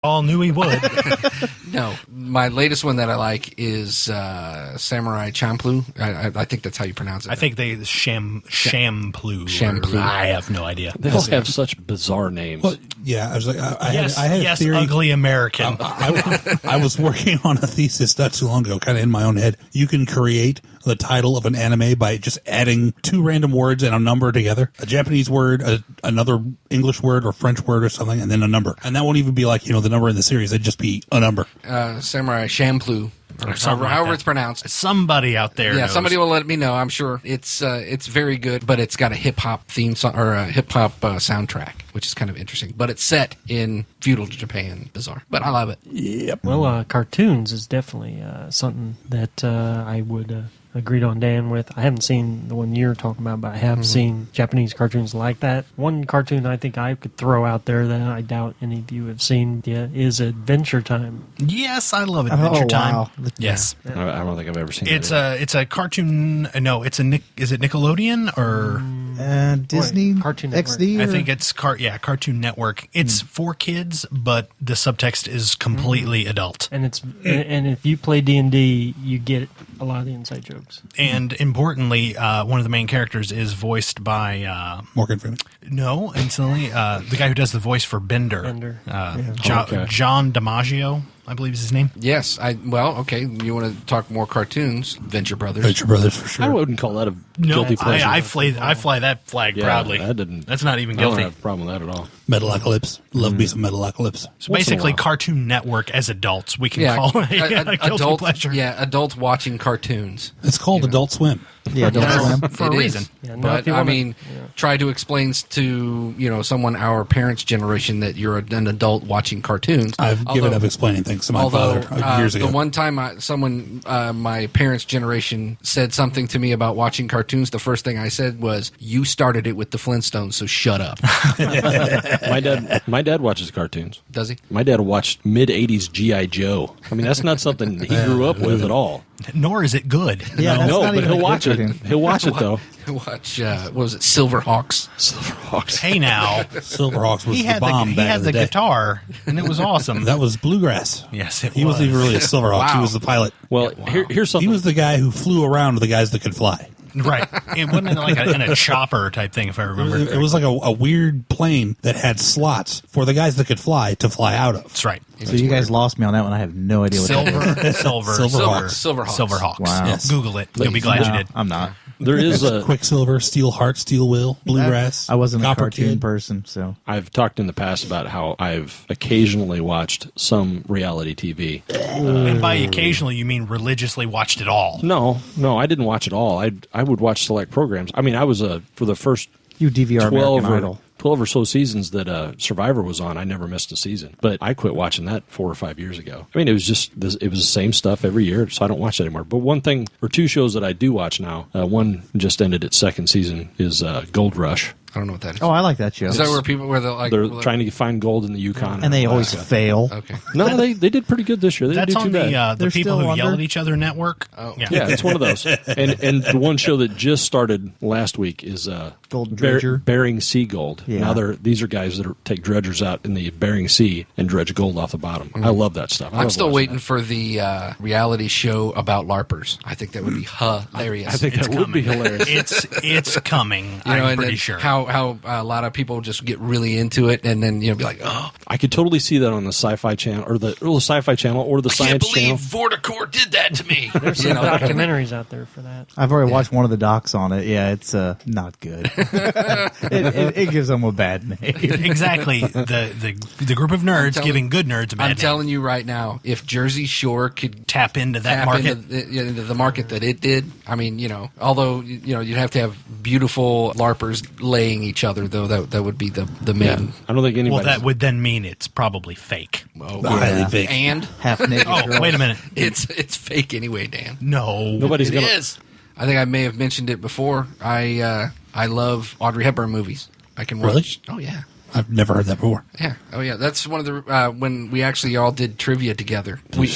all knew he would. No, my latest one that I like is Samurai Champloo. I think that's how you pronounce it. I think they Shampoo. Shampoo. I have no idea. They all have such bizarre names. Well, yeah, I was like, I had a yes, theory. ugly American. I was working on a thesis not too long ago, kind of in my own head. You can create the title of an anime by just adding two random words and a number together. A Japanese word, another English word or French word or something, and then a number. And that won't even be like, the number in the series. It'd just be a number. Samurai Champloo. Or however it's pronounced. Somebody out there knows. Somebody will let me know, I'm sure. It's very good, but it's got a hip-hop theme song, or a hip-hop soundtrack, which is kind of interesting. But it's set in feudal Japan. Bizarre. But I love it. Yep. Well, cartoons is definitely something that I would agreed on Dan with. I haven't seen the one you're talking about, but I have seen Japanese cartoons like that. One cartoon I think I could throw out there that I doubt any of you have seen is Adventure Time. Yes, I love Adventure Time. Wow. Yes. I don't think I've ever seen It's it. a cartoon. No, is it Nickelodeon or Disney Cartoon Network. XD? I think it's Cartoon Network. It's for kids, but the subtext is completely adult. And and if you play D&D, you get a lot of the inside jokes. And importantly, one of the main characters is voiced by Morgan Freeman. no, instantly the guy who does the voice for Bender. Okay. John DiMaggio, I believe is his name. Yes. Okay. You want to talk more cartoons? Venture Brothers. Venture Brothers for sure. I wouldn't call that a No, guilty pleasure. I fly that flag Yeah, proudly. that's not even I don't guilty. have a problem with that at all. Metalocalypse. Love me some Metalocalypse. So Once in a basically, while. Cartoon Network as adults, we can call it a guilty adult pleasure. Yeah, adults watching cartoons. It's called Adult Swim. Yeah, Adult Swim. For a It is. reason. Yeah, no, But if you I wanna- mean, try to explain to someone our parents' generation that you're an adult watching cartoons. I've given up explaining things to my father years ago. The one time my parents' generation said something to me about watching cartoons, the first thing I said was, "You started it with the Flintstones, so shut up." My dad watches cartoons. Does he? My dad watched mid-'80s G.I. Joe. I mean, that's not something he grew up with at all. Nor is it good. Yeah, that's No, not but even he'll a watch good it. cartoon. He'll watch it, though. Watch, what was it, Silverhawks? Silverhawks. Hey now, Silverhawks was he the had bomb he back had in the the day. guitar, and it was awesome. That was Bluegrass. Yes, it He was. wasn't even really a Silverhawks. He Wow. was the pilot. Well, here's something. He was the guy who flew around with the guys that could fly. Right. It wasn't like in a chopper type thing, if I remember. It was like a weird plane that had slots for the guys that could fly to fly out of. That's right. So you guys lost me on that one. I have no idea what that is. Silverhawks. Silverhawks. Wow. Yes. Google it. You'll be glad you No, did. I'm not. There is a. Quicksilver, Steel Heart, Steel Will, Bluegrass. I wasn't a Copper cartoon Kid. person, so. I've talked in the past about how I've occasionally watched some reality TV. And by occasionally, you mean religiously watched it all. No, I didn't watch it all. I would watch select programs. I mean, I was for the first You DVR 12 American Idol. 12 or so seasons that Survivor was on, I never missed a season. But I quit watching that 4 or 5 years ago. I mean, it was the same stuff every year, so I don't watch that anymore. But one thing, or two shows that I do watch now, one just ended its second season, is Gold Rush. I don't know what that is. Oh, I like that show. Is that where They're trying to find gold in the Yukon. And they always fail. Okay. No, they did pretty good this year. They That's didn't do on too bad. the They're People still Who Yell under? at Each Other network. Oh. Yeah, it's one of those. And the one show that just started last week is Gold Dredger. Bering Sea Gold. Yeah. Now these are guys that take dredgers out in the Bering Sea and dredge gold off the bottom. I love that stuff. I I'm love still watching waiting that. for the reality show about LARPers. I think that would be hilarious. I think that would be hilarious. It's coming. I'm and pretty then sure. how a lot of people just get really into it and then be like, oh, I could totally see that on the Sci-Fi Channel or the Sci-Fi Channel or the I can't Science believe Channel. Vorticore did that to me. There's some documentaries out there for that. I've already watched one of the docs on it. Yeah, it's not good. it gives them a bad name. Exactly. The group of nerds giving good nerds a bad I'm name. telling you right now, if Jersey Shore could Tap into that tap market. into the market that it did, I mean, although you'd have to have beautiful LARPers laying each other, though that would be the main. I don't think anybody. Well, that would then mean it's probably fake. Oh, Highly fake. And Half naked Oh, girls. wait a minute. it's fake anyway, Dan. No. Nobody's It gonna. is. I think I may have mentioned it before. I love Audrey Hepburn movies. I can watch. Really? Oh yeah. I've never heard that before. Yeah. Oh, yeah. That's one of the when we actually all did trivia together. We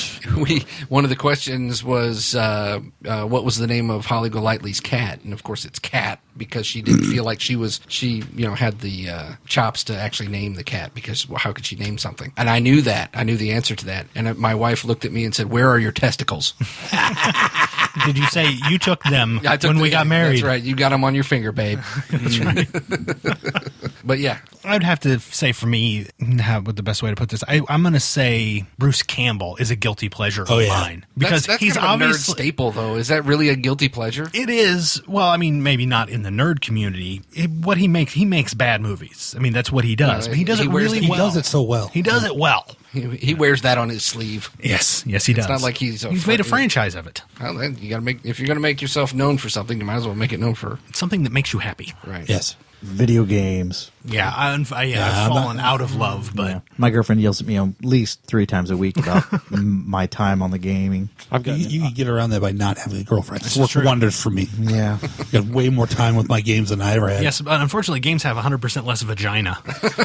one of the questions was what was the name of Holly Golightly's cat, and of course it's Cat because she didn't feel like she had the chops to actually name the cat because how could she name something? And I knew that. I knew the answer to that. And my wife looked at me and said, "Where are your testicles?" Did you say you took them I took when we got married? That's right. You got them on your finger, babe. That's right. But yeah. I'd have to say for me, what the best way to put this, I'm going to say Bruce Campbell is a guilty pleasure of mine. Because that's he's kind of a nerd obviously... staple, though. Is that really a guilty pleasure? It is. Well, I mean, maybe not in the nerd community. What he makes bad movies. I mean, that's what he does. But he does it really well. He does it so well. He does it well. He wears that on his sleeve. Yes, he does. It's not like he's made a franchise of it. Well, then you got to make if you're going to make yourself known for something, you might as well make it known for It's something that makes you happy. right. Yes. Video games. Yeah, I've fallen out of love, but Yeah. My girlfriend yells at me at least 3 times a week about my time on the gaming. You can get around that by not having a girlfriend. It's worked true. wonders for me. Yeah. Got way more time with my games than I ever had. yes, but unfortunately, games have 100% less vagina.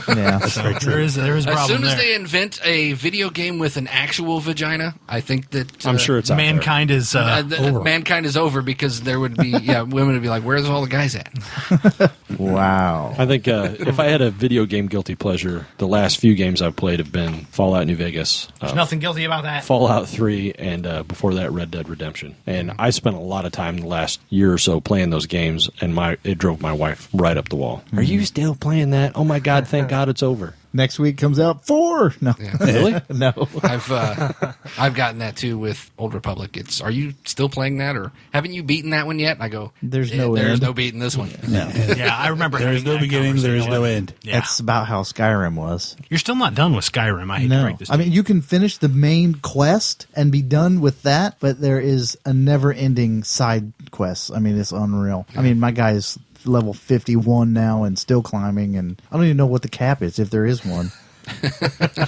Yeah. So there is a As problem soon as there. they invent a video game with an actual vagina, I think that I'm sure it's out there. mankind is over. mankind is over because there would be women would be like, "Where's all the guys at?" Wow. I think if I had a video game guilty pleasure, the last few games I've played have been Fallout New Vegas, There's nothing guilty about that. Fallout 3, and before that, Red Dead Redemption. And I spent a lot of time the last year or so playing those games, and it drove my wife right up the wall. Are you still playing that? Oh my God, thank God it's over. Next week comes out 4. No. Really? No. I've gotten that too with Old Republic. Are you still playing that, or haven't you beaten that one yet? And I go, There's no there's end. no beating this one. No. Yeah, I remember. There is having no that beginning, there is no conversation. end. Yeah. That's about how Skyrim was. You're still not done with Skyrim. I hate to No. break this. I mean, you can finish the main quest and be done with that, but there is a never-ending side quest. I mean, it's unreal. I mean, my guy's level 51 now and still climbing, and I don't even know what the cap is, if there is one.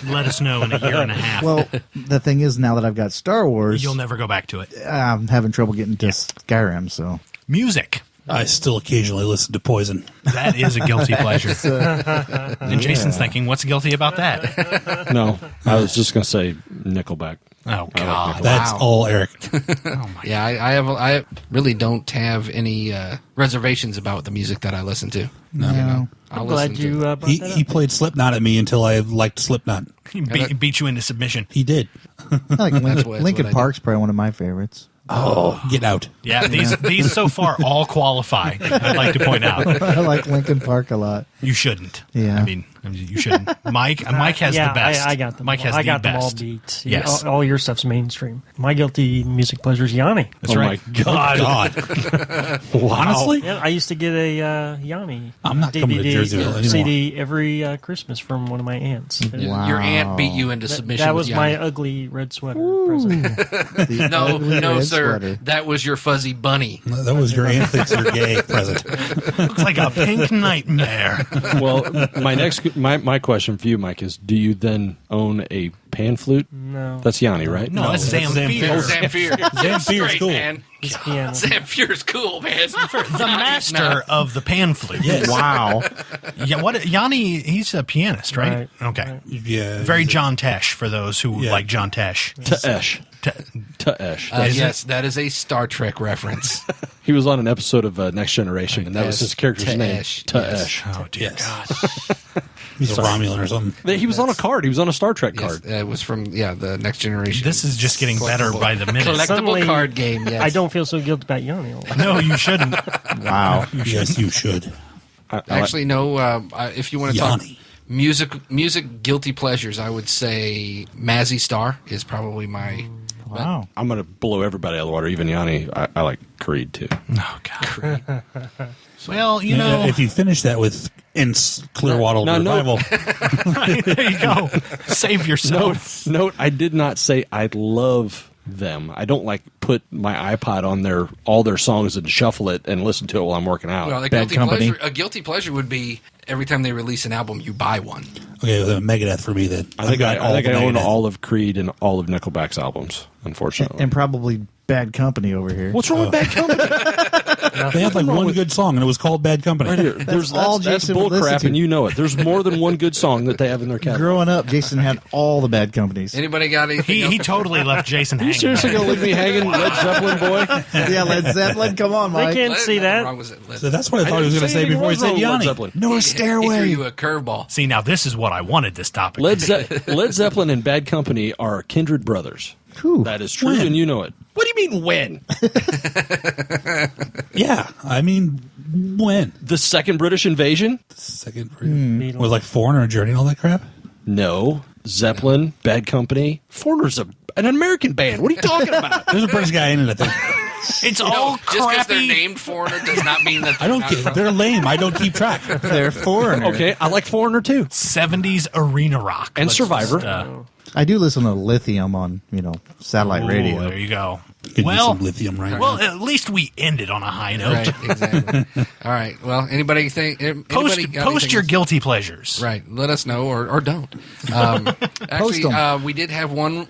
let us know in a year and a half. Well, the thing is, now that I've got Star Wars, You'll never go back to it. I'm having trouble getting to Skyrim, so... Music. I still occasionally listen to Poison. That is a guilty pleasure. And Jason's thinking, what's guilty about that? No, I was just going to say Nickelback. Oh, God. That's all Eric. Yeah, I really don't have any reservations about the music that I listen to. No. I'll I'm glad listen to- you brought He that up. played Slipknot at me until I liked Slipknot. He beat you into submission. He did. I like that's Linkin what I do. Park's probably one of my favorites. Oh, get out. Yeah, these so far all qualify. I'd like to point out. I like Linkin Park a lot. You shouldn't. Yeah. I mean, you shouldn't. Mike has yeah, the best. I got them. Mike has I the got them best. all beat. Yes. All your stuff's mainstream. My guilty music pleasure is Yanni. That's oh right. my God. Honestly? Yeah, I used to get a Yanni I'm not coming to Jerseyville anymore. CD every Christmas from one of my aunts. Wow. Your aunt beat you into submission. That was with my Yanni. ugly red sweater present. The No, ugly no, red sir. sweater. That was your fuzzy bunny. That was your aunt thinks you're gay present. Looks like a pink nightmare. Well, my question for you, Mike, is: do you then own a pan flute? No. That's Yanni, right? No, that's Zamfir. Zamfir. Zamfir's Great, cool. man. It's piano. Zamfir's cool, man. The master of the pan flute. Yes. Wow. Yeah, what Yanni? He's a pianist, right? Right. Okay. Yeah. Very John Tesh for those who Yeah. like John Tesh. Ta'esh. Ta'esh. Is it? Yes, that is a Star Trek reference. He was on an episode of Next Generation, and that was his character's name. Ta'esh, Ta'esh. Oh dear Yes. God! He's a Romulan or something. He was on a card. He was on a Star Trek Yes, card. it was from the Next Generation. This is just getting better by the minute. Collectible Suddenly, card game. Yes. I don't feel so guilty about Yanni. No, you shouldn't. Wow. Yes, you should. Actually no. If you want to talk Yanni. music guilty pleasures, I would say Mazzy Star is probably my. Wow. I'm going to blow everybody out of the water, even Yanni. I like Creed, too. Oh God. Well, you know, If you finish that with Clearwater No, no. Revival, there you go. Save yourself. Note, I did not say I love them. I don't put my iPod on all their songs and shuffle it and listen to it while I'm working out. Well, a guilty pleasure would be every time they release an album, you buy one. okay, well, Megadeth for me then. I think I own Megadeth. all of Creed and all of Nickelback's albums, unfortunately. And probably Bad Company over here. What's wrong with Bad Company? They had like one good song, and it was called Bad Company. Right here. That's all That's Jason would bull listen crap, to. and you know it. There's more than one good song that they have in their catalog. Growing up, Jason had all the Bad Companies. Anybody got anything? He totally left Jason You hanging. seriously gonna leave me hanging, Led Zeppelin boy? Yeah, Led Zeppelin. Come on, They Mike. can't see that. Wrong was it? So that's what I thought he was going to say before he said Yanni. No He threw stairway. you a curveball. See, now this is what I wanted this topic. Led Zeppelin and Bad Company are kindred brothers. Whew. That is true, When? and you know it. What do you mean when? Yeah, I mean, when? The second British invasion? Second was like Foreigner, Journey, and all that crap. No. Zeppelin, Bad Company. Foreigner's an American band. What are you talking about? There's a British guy in it, I think. It's No, all just because they're crappy. named Foreigner does not mean that I don't not get. from- They're lame. I don't keep track. They're Foreigner. Okay, I like Foreigner too. 70s arena rock. And Let's Survivor. just, I do listen to Lithium on, satellite ooh, radio. There you go. Could use Well, some lithium right well, now. at least we ended on a high note. Right, exactly. All right. Well, anybody think? Anybody got Post anything your else? guilty pleasures. Right. Let us know or don't. Actually, 'em. we did have one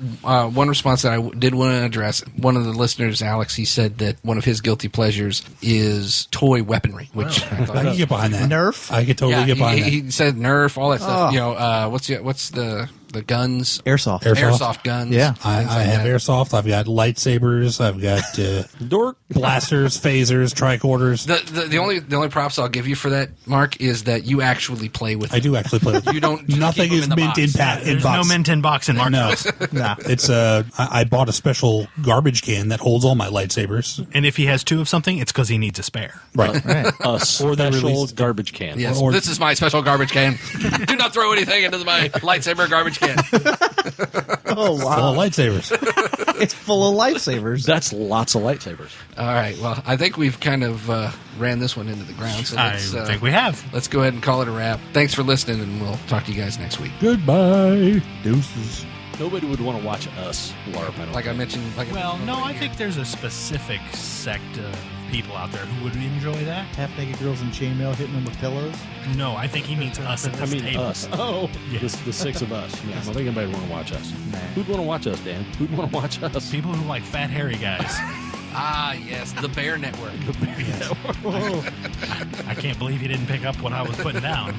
response that I did want to address. One of the listeners, Alex, he said that one of his guilty pleasures is toy weaponry, which I thought I can get behind that. Nerf? I could totally get behind that. he said Nerf, all that stuff. Oh. What's the guns? Airsoft. Airsoft guns. Yeah. I things like have that. airsoft. I've got lightsabers. I've got Dork. blasters, phasers, tricorders. The only props I'll give you for that, Mark, is that you actually play with. I do actually play with them. You don't. Keep Nothing them is in the mint box. in There's box. no mint in box in Mark's No, house. Nah. it's I bought a special garbage can that holds all my lightsabers. And if he has two of something, it's because he needs a spare. Right. A special released- garbage can. Yes, Or- this is my special garbage can. Do not throw anything into my lightsaber garbage can. Oh, Full wow. of lightsabers. It's full of lifesavers. That's lots of lightsabers. All right. Well, I think we've kind of ran this one into the ground. So I let's, think we have. let's go ahead and call it a wrap. Thanks for listening, and we'll talk to you guys next week. Goodbye. Deuces. Nobody would want to watch us LARP. I don't Like I think. mentioned. Well, no, I think there's a specific sect of people out there who would enjoy that. Half-naked girls in chainmail hitting them with pillows. No, I think he means us at I this mean table. us. Oh, the six of us. Yeah, I don't think anybody would want to watch us. Who'd want to watch us, Dan? Who'd want to watch us? People who like fat, hairy guys. Ah, yes, the Bear Network. I can't believe you didn't pick up what I was putting down.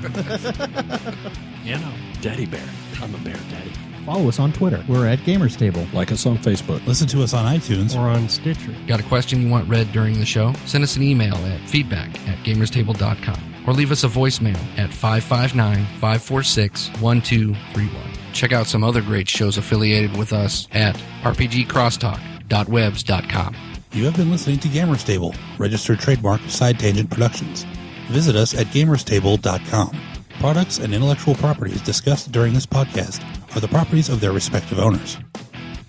Daddy Bear. I'm a bear daddy. Follow us on Twitter. We're at Gamers Table. Like us on Facebook. Listen to us on iTunes. Or on Stitcher. Got a question you want read during the show? Send us an email at feedback@gamerstable.com or leave us a voicemail at 559-546-1231. Check out some other great shows affiliated with us at rpgcrosstalk.webs.com. You have been listening to Gamers Table, registered trademark Side Tangent Productions. Visit us at gamerstable.com. Products and intellectual properties discussed during this podcast are the properties of their respective owners.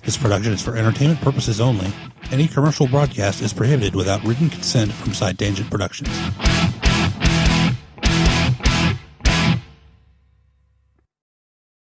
This production is for entertainment purposes only. Any commercial broadcast is prohibited without written consent from Side Tangent Productions.